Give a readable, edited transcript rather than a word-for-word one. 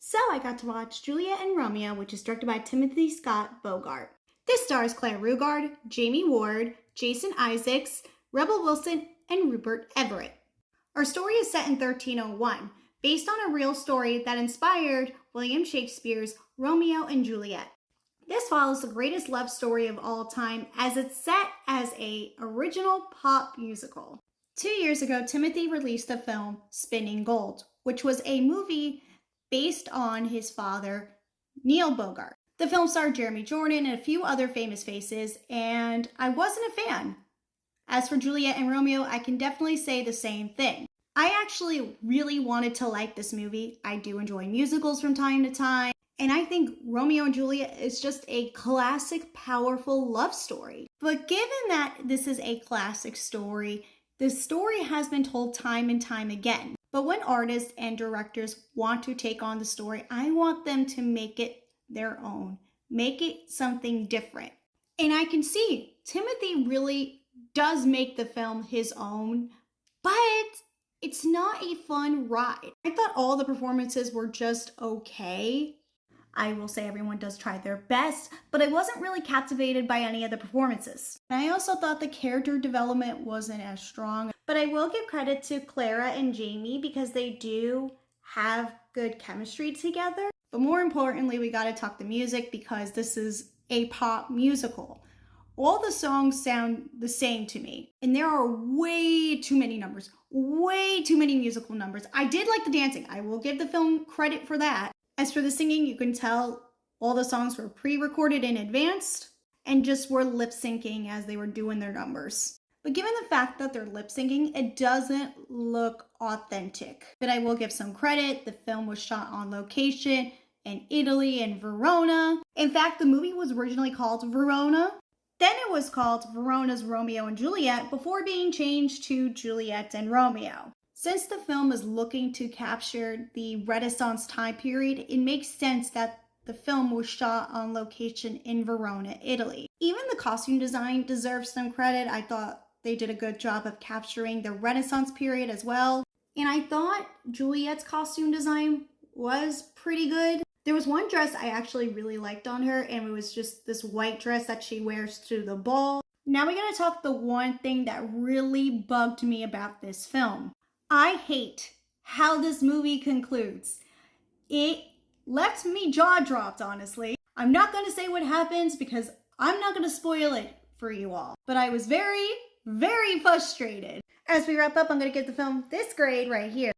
So I got to watch Juliet and Romeo, which is directed by Timothy Scott Bogart. This stars Claire Rugard, Jamie Ward, Jason Isaacs, Rebel Wilson, and Rupert Everett. Our story is set in 1301, based on a real story that inspired William Shakespeare's Romeo and Juliet. This follows the greatest love story of all time as it's set as an original pop musical. 2 years ago, Timothy released the film Spinning Gold, which was a movie based on his father, Neil Bogart. The film starred Jeremy Jordan and a few other famous faces, and I wasn't a fan. As for Juliet and Romeo, I can definitely say the same thing. I actually really wanted to like this movie. I do enjoy musicals from time to time, and I think Romeo and Juliet is just a classic, powerful love story. But given that this is a classic story, the story has been told time and time again. But when artists and directors want to take on the story, I want them to make it their own. Make it something different. And I can see Timothy really does make the film his own, but it's not a fun ride. I thought all the performances were just okay. I will say everyone does try their best, but I wasn't really captivated by any of the performances. And I also thought the character development wasn't as strong, but I will give credit to Clara and Jamie because they do have good chemistry together. But more importantly, we gotta talk the music because this is a pop musical. All the songs sound the same to me, and there are way too many numbers, way too many musical numbers. I did like the dancing. I will give the film credit for that. As for the singing, you can tell all the songs were pre-recorded in advance and just were lip syncing as they were doing their numbers. But given the fact that they're lip syncing, it doesn't look authentic. But I will give some credit. The film was shot on location in Italy and Verona. In fact, the movie was originally called Verona. Then it was called Verona's Romeo and Juliet before being changed to Juliet and Romeo. Since the film is looking to capture the Renaissance time period, it makes sense that the film was shot on location in Verona, Italy. Even the costume design deserves some credit. I thought they did a good job of capturing the Renaissance period as well. And I thought Juliet's costume design was pretty good. There was one dress I actually really liked on her, and it was just this white dress that she wears to the ball. Now we gotta talk the one thing that really bugged me about this film. I hate how this movie concludes. It left me jaw-dropped, honestly. I'm not gonna say what happens because I'm not gonna spoil it for you all. But I was very, very frustrated. As we wrap up, I'm gonna give the film this grade right here.